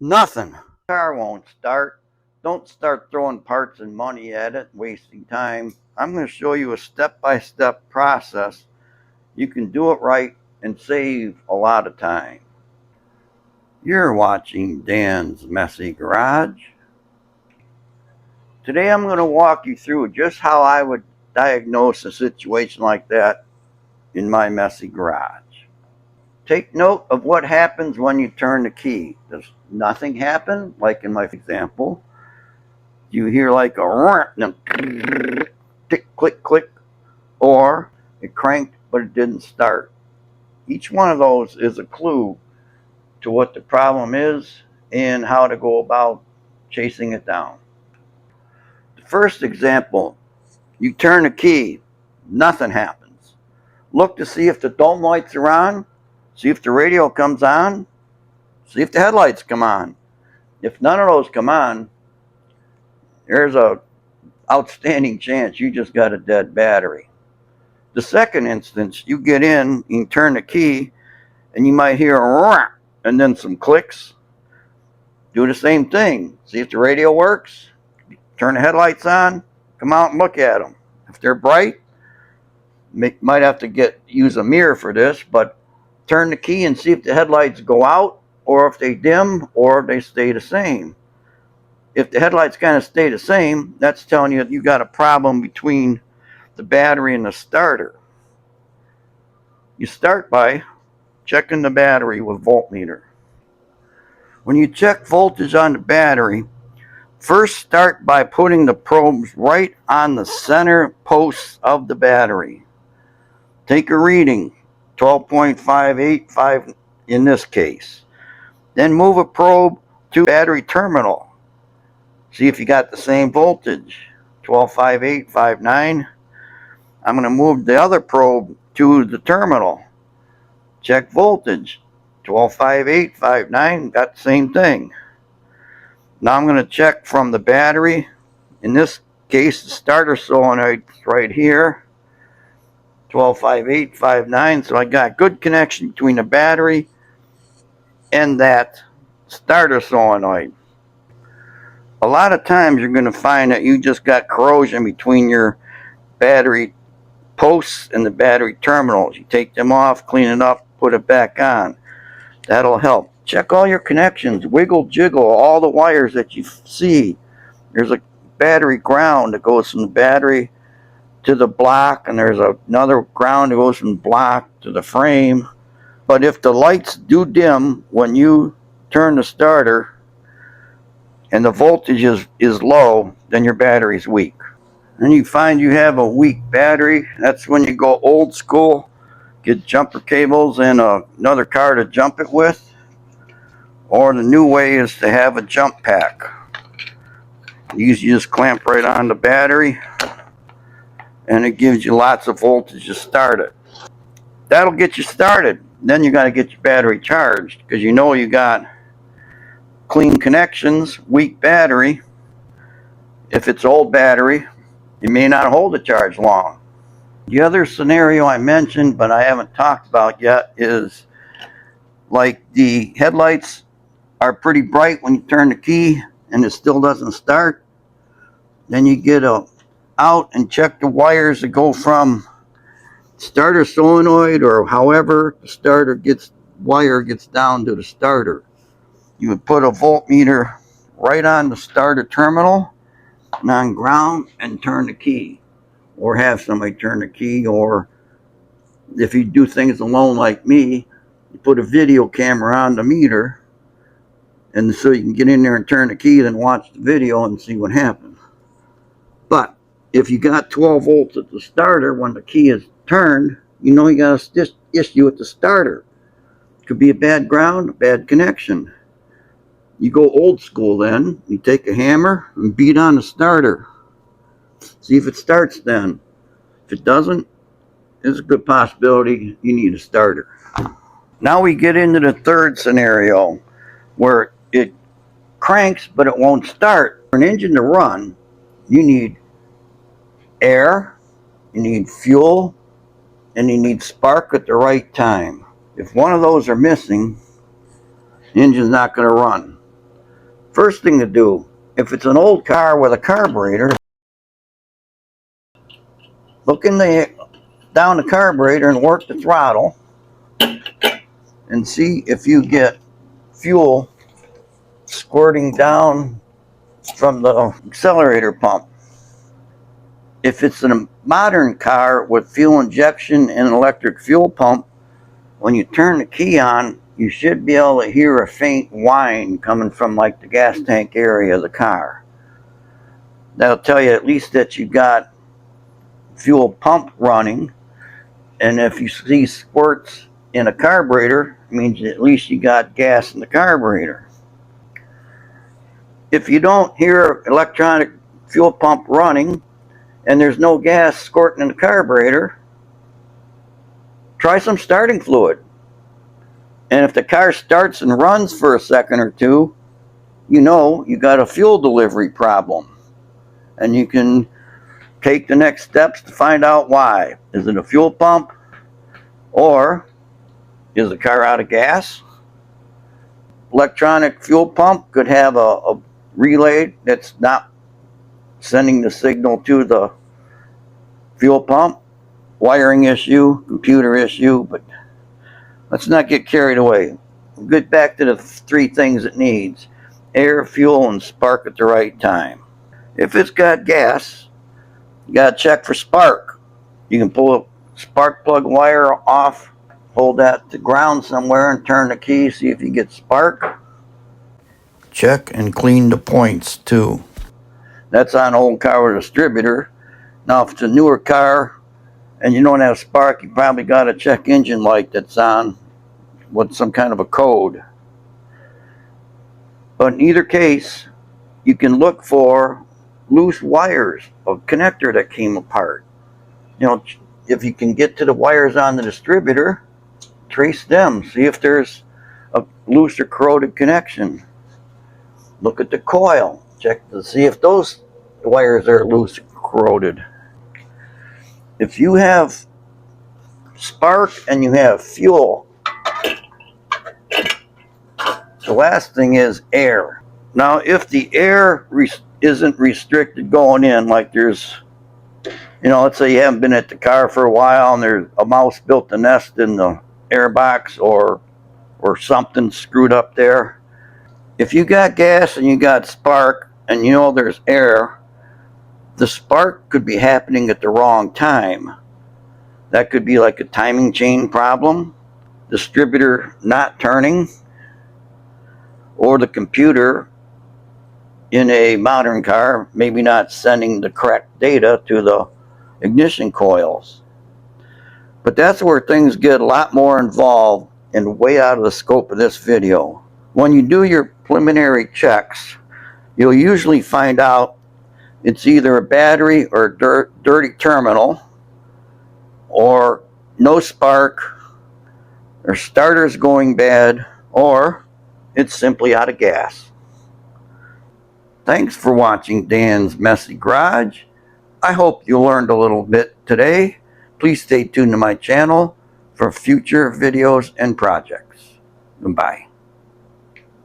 Nothing. Car won't start. Don't start throwing parts and money at it, wasting time. I'm going to show you a step-by-step process. You can do it right and save a lot of time. You're watching Dan's Messy Garage. Today I'm going to walk you through just how I would diagnose a situation like that in my messy garage. Take note of what happens when you turn the key. Does nothing happen, like in my example? You hear like a tick, click, click, or it cranked but it didn't start. Each one of those is a clue to what the problem is and how to go about chasing it down. The first example, you turn the key, nothing happens. Look to see if the dome lights are on, see if the radio comes on, see if the headlights come on. If none of those come on, there's a outstanding chance you just got a dead battery. The second instance, you get in, you turn the key, and you might hear a roar and then some clicks. Do the same thing. See if the radio works. Turn the headlights on. Come out and look at them. If they're bright, might have to use a mirror for this, but turn the key and see if the headlights go out, or if they dim, or if they stay the same. If the headlights kind of stay the same, that's telling you that you got a problem between the battery and the starter. You start by checking the battery with voltmeter. When you check voltage on the battery, first start by putting the probes right on the center posts of the battery. Take a reading, 12.585 in this case. Then move a probe to the battery terminal. See if you got the same voltage, 12.5859. I'm going to move the other probe to the terminal. Check voltage, 12.5859, got the same thing. Now I'm going to check from the battery. In this case, the starter solenoid is right here, 12.5859. So I got good connection between the battery and that starter solenoid. A lot of times you're going to find that you just got corrosion between your battery posts and the battery terminals. You take them off, clean it up, put it back on. That'll help. Check all your connections, wiggle, jiggle all the wires that you see. There's a battery ground that goes from the battery to the block, and there's another ground that goes from the block to the frame. But if the lights do dim when you turn the starter and the voltage is low, then your battery's weak. And you find you have a weak battery, that's when you go old school, get jumper cables and another car to jump it with. Or the new way is to have a jump pack. You just clamp right on the battery and it gives you lots of voltage to start it. That'll get you started. Then you got to get your battery charged, because you know you got clean connections, weak battery. If it's old battery, you may not hold the charge long. The other scenario I mentioned but I haven't talked about yet is like the headlights are pretty bright when you turn the key and it still doesn't start. Then you get out and check the wires that go from starter solenoid, or however the wire gets down to the starter. You would put a voltmeter right on the starter terminal and on ground and turn the key, or have somebody turn the key. Or if you do things alone like me, you put a video camera on the meter, and so you can get in there and turn the key, then watch the video and see what happens. But if you got 12 volts at the starter when the key is turned, you know you got a issue with the starter. It could be a bad ground, a bad connection. You go old school then. You take a hammer and beat on the starter. See if it starts then. If it doesn't, there's a good possibility you need a starter. Now we get into the third scenario where it cranks but it won't start. For an engine to run, you need air, you need fuel, and you need spark at the right time. If one of those are missing, the engine's not going to run. First thing to do, if it's an old car with a carburetor, look down the carburetor and work the throttle and see if you get fuel squirting down from the accelerator pump. If it's a modern car with fuel injection and an electric fuel pump, when you turn the key on, you should be able to hear a faint whine coming from like the gas tank area of the car. That'll tell you at least that you got fuel pump running, and if you see squirts in a carburetor, it means at least you got gas in the carburetor. If you don't hear electronic fuel pump running and there's no gas squirting in the carburetor, try some starting fluid. And if the car starts and runs for a second or two, you know you got a fuel delivery problem. And you can take the next steps to find out why. Is it a fuel pump? Or is the car out of gas? Electronic fuel pump could have a relay that's not sending the signal to the fuel pump. Wiring issue, computer issue, but let's not get carried away. We'll get back to the three things it needs: air, fuel, and spark at the right time. If it's got gas, you gotta check for spark. You can pull a spark plug wire off, hold that to ground somewhere and turn the key, see if you get spark. Check and clean the points too. That's on an old car with a distributor. Now if it's a newer car and you don't have spark, you probably got a check engine light that's on with some kind of a code. But in either case, you can look for loose wires of connector that came apart. You know, if you can get to the wires on the distributor, trace them, see if there's a loose or corroded connection. Look at the coil, check to see if those wires are loose or corroded. If you have spark and you have fuel, the last thing is air. Now, if the air isn't restricted going in, like there's, you know, let's say you haven't been at the car for a while and there's a mouse built a nest in the air box or something screwed up there. If you got gas and you got spark and you know there's air, the spark could be happening at the wrong time. That could be like a timing chain problem, distributor not turning, or the computer in a modern car maybe not sending the correct data to the ignition coils. But that's where things get a lot more involved and way out of the scope of this video. When you do your preliminary checks, you'll usually find out it's either a battery or a dirty terminal, or no spark, or starter's going bad, or it's simply out of gas. Thanks for watching Dan's Messy Garage. I hope you learned a little bit today. Please stay tuned to my channel for future videos and projects. Goodbye.